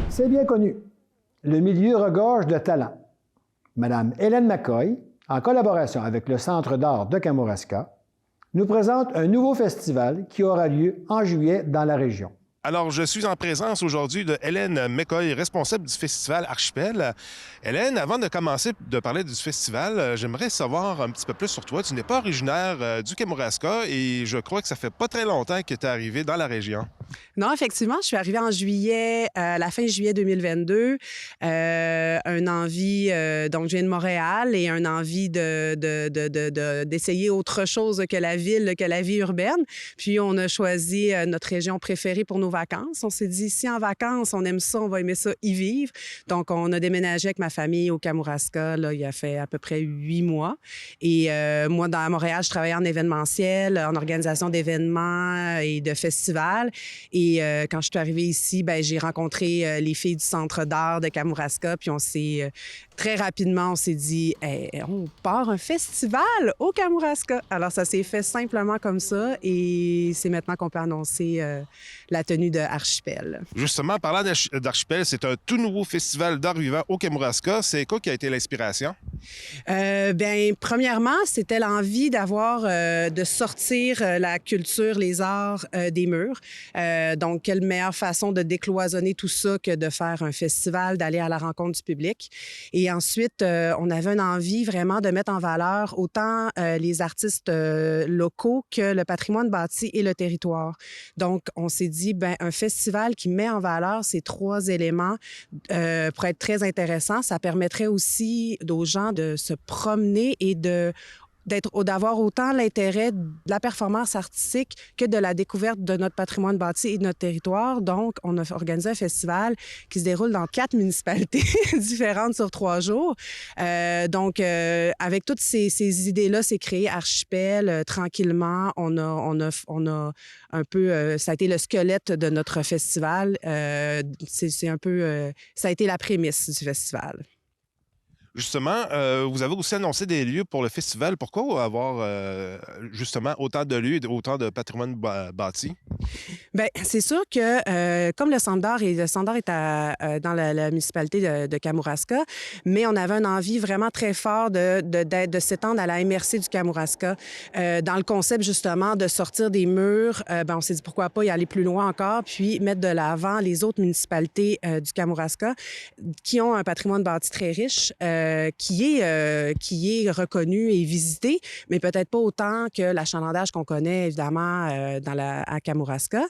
C'est bien connu. Le milieu regorge de talents. Madame Hélène McCoy, en collaboration avec le Centre d'art de Kamouraska, nous présente un nouveau festival qui aura lieu en juillet dans la région. Alors, je suis en présence aujourd'hui de Hélène McCoy, responsable du festival Archipel. Hélène, avant de commencer de parler du festival, j'aimerais savoir un petit peu plus sur toi. Tu n'es pas originaire du Kamouraska et je crois que ça fait pas très longtemps que tu es arrivé dans la région. Non, effectivement, je suis arrivée en juillet, la fin juillet 2022. Un envie, donc je viens de Montréal et un envie d'essayer autre chose que la ville, que la vie urbaine. Puis on a choisi notre région préférée pour nos vacances. On s'est dit, si en vacances, on aime ça, on va aimer ça y vivre. Donc on a déménagé avec ma famille au Kamouraska, là, il y a fait à peu près 8 mois. Et moi, à Montréal, je travaillais en événementiel, en organisation d'événements et de festivals. Et quand je suis arrivée ici, ben, j'ai rencontré les filles du Centre d'art de Kamouraska, puis on s'est très rapidement, on s'est dit, hey, on part un festival au Kamouraska. Alors, ça s'est fait simplement comme ça et c'est maintenant qu'on peut annoncer la tenue de Archipel. Justement, parlant d'Archipel, c'est un tout nouveau festival d'art vivant au Kamouraska. C'est quoi qui a été l'inspiration? Bien, premièrement, c'était l'envie d'avoir, de sortir la culture, les arts des murs. Donc, quelle meilleure façon de décloisonner tout ça que de faire un festival, d'aller à la rencontre du public. Et ensuite, on avait une envie vraiment de mettre en valeur autant les artistes locaux que le patrimoine bâti et le territoire. Donc, on s'est dit, ben un festival qui met en valeur ces trois éléments pourrait être très intéressant. Ça permettrait aussi aux gens de se promener et d'avoir autant l'intérêt de la performance artistique que de la découverte de notre patrimoine bâti et de notre territoire. Donc, on a organisé un festival qui se déroule dans 4 municipalités différentes sur 3 jours. Donc, avec toutes ces idées-là, c'est créé Archipel tranquillement. On a un peu... ça a été le squelette de notre festival. C'est un peu... ça a été la prémisse du festival. Justement, vous avez aussi annoncé des lieux pour le festival. Pourquoi avoir justement autant de lieux et autant de patrimoine bâti? Bien, c'est sûr que comme le Centre d'art est dans la municipalité de Kamouraska, mais on avait une envie vraiment très fort de s'étendre à la MRC du Kamouraska. Dans le concept justement de sortir des murs, on s'est dit pourquoi pas y aller plus loin encore, puis mettre de l'avant les autres municipalités du Kamouraska qui ont un patrimoine bâti très riche. Qui est reconnu et visité, mais peut-être pas autant que l'achalandage qu'on connaît, évidemment, à Kamouraska.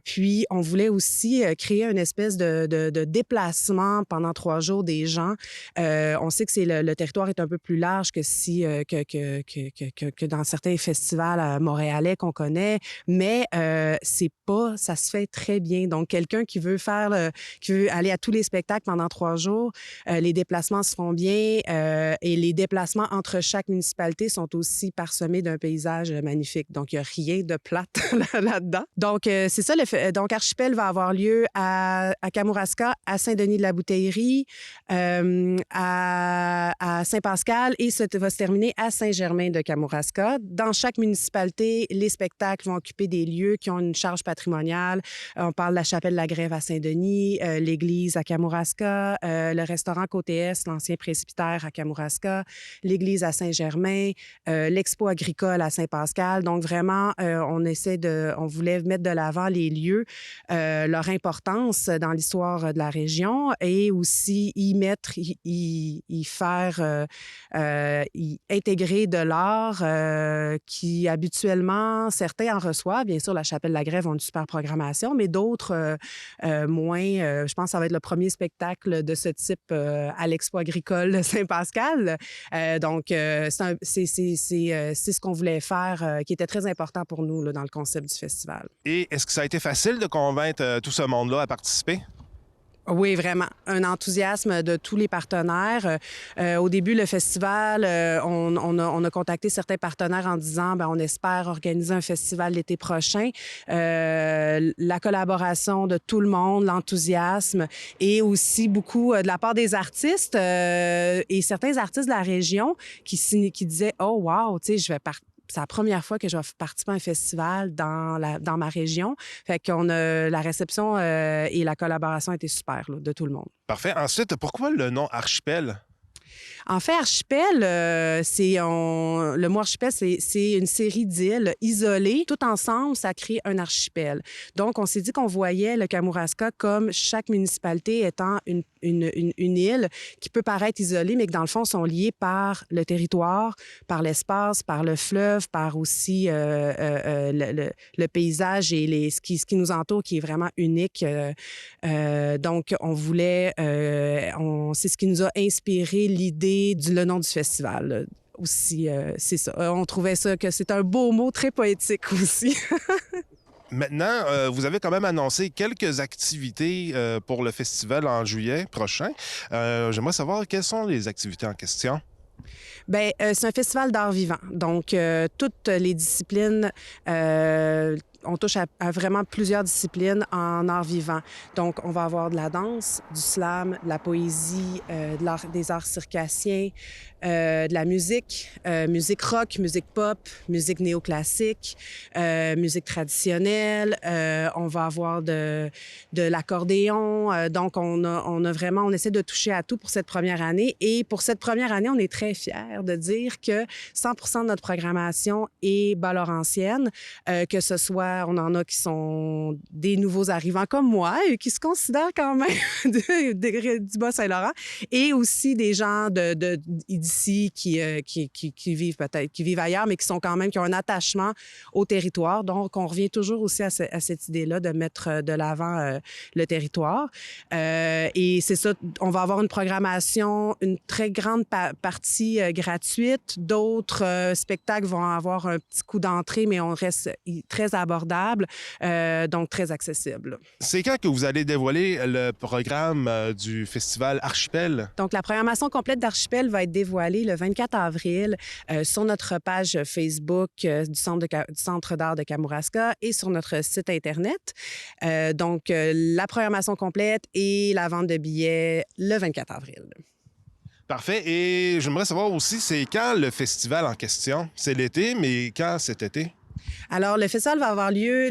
Puis, on voulait aussi créer une espèce de déplacement pendant 3 jours des gens. On sait que le territoire est un peu plus large que que dans certains festivals montréalais qu'on connaît, mais ça se fait très bien. Donc, quelqu'un qui veut aller à tous les spectacles pendant 3 jours, les déplacements se font bien et les déplacements entre chaque municipalité sont aussi parsemés d'un paysage magnifique. Donc, il n'y a rien de plate là-dedans. Donc, c'est ça. Donc, Archipel va avoir lieu à Kamouraska, à Saint-Denis-de-la-Bouteillerie, à Saint-Pascal et ça va se terminer à Saint-Germain-de-Kamouraska. Dans chaque municipalité, les spectacles vont occuper des lieux qui ont une charge patrimoniale. On parle de la chapelle de la Grève à Saint-Denis, l'église à Kamouraska, le restaurant Côté Est, l'ancien presbytère à Kamouraska, l'église à Saint-Germain, l'expo agricole à Saint-Pascal. Donc, vraiment, on voulait mettre de l'avant les lieux, leur importance dans l'histoire de la région et aussi intégrer de l'art qui, habituellement, certains en reçoivent. Bien sûr, la chapelle de la Grève a une super programmation, mais d'autres moins. Je pense que ça va être le premier spectacle de ce type à l'expo agricole de Saint-Pascal. Donc, c'est ce qu'on voulait faire, qui était très important pour nous là, dans le concept du festival. Et est-ce que ça a été facile de convaincre tout ce monde-là à participer? Oui, vraiment. Un enthousiasme de tous les partenaires. Au début, le festival, on a contacté certains partenaires en disant, on espère organiser un festival l'été prochain. La collaboration de tout le monde, l'enthousiasme et aussi beaucoup de la part des artistes et certains artistes de la région qui disaient, oh wow, tu sais, c'est la première fois que je vais participer à un festival dans ma région. Fait qu'on a la réception et la collaboration a été super là, de tout le monde. Parfait. Ensuite, pourquoi le nom Archipel? En fait, archipel, le mot archipel, c'est une série d'îles isolées. Tout ensemble, ça crée un archipel. Donc, on s'est dit qu'on voyait le Kamouraska comme chaque municipalité étant une île qui peut paraître isolée, mais que dans le fond, sont liées par le territoire, par l'espace, par le fleuve, par aussi le paysage et ce qui nous entoure, qui est vraiment unique. Donc, on voulait... c'est ce qui nous a inspiré l'idée le nom du festival. Aussi, c'est ça. On trouvait ça que c'est un beau mot, très poétique aussi. Maintenant, vous avez quand même annoncé quelques activités pour le festival en juillet prochain. J'aimerais savoir quelles sont les activités en question. Bien, c'est un festival d'art vivant. Donc, toutes les disciplines... on touche à vraiment plusieurs disciplines en art vivant. Donc, on va avoir de la danse, du slam, de la poésie, des arts circassiens, de la musique, musique rock, musique pop, musique néoclassique, musique traditionnelle. On va avoir de l'accordéon. Donc, on essaie de toucher à tout pour cette première année. Et pour cette première année, on est très fiers de dire que 100% de notre programmation est bas-laurentienne, que ce soit on en a qui sont des nouveaux arrivants comme moi et qui se considèrent quand même du Bas-Saint-Laurent et aussi des gens d'ici qui vivent peut-être, qui vivent ailleurs, mais qui ont un attachement au territoire. Donc, on revient toujours aussi à cette idée-là de mettre de l'avant le territoire. Et c'est ça, on va avoir une programmation, une très grande partie gratuite. D'autres spectacles vont avoir un petit coup d'entrée, mais on reste très abordable. Donc très accessible. C'est quand que vous allez dévoiler le programme du festival Archipel? Donc, la programmation complète d'Archipel va être dévoilée le 24 avril sur notre page Facebook du Centre d'art de Kamouraska et sur notre site Internet. Donc, la programmation complète et la vente de billets le 24 avril. Parfait. Et j'aimerais savoir aussi, c'est quand le festival en question? C'est l'été, mais quand cet été? Alors, le festival va avoir lieu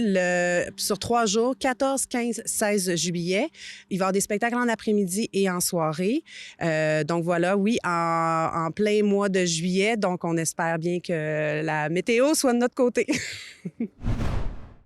sur 3 jours, 14, 15, 16 juillet. Il va y avoir des spectacles en après-midi et en soirée. Donc voilà, oui, en plein mois de juillet. Donc, on espère bien que la météo soit de notre côté.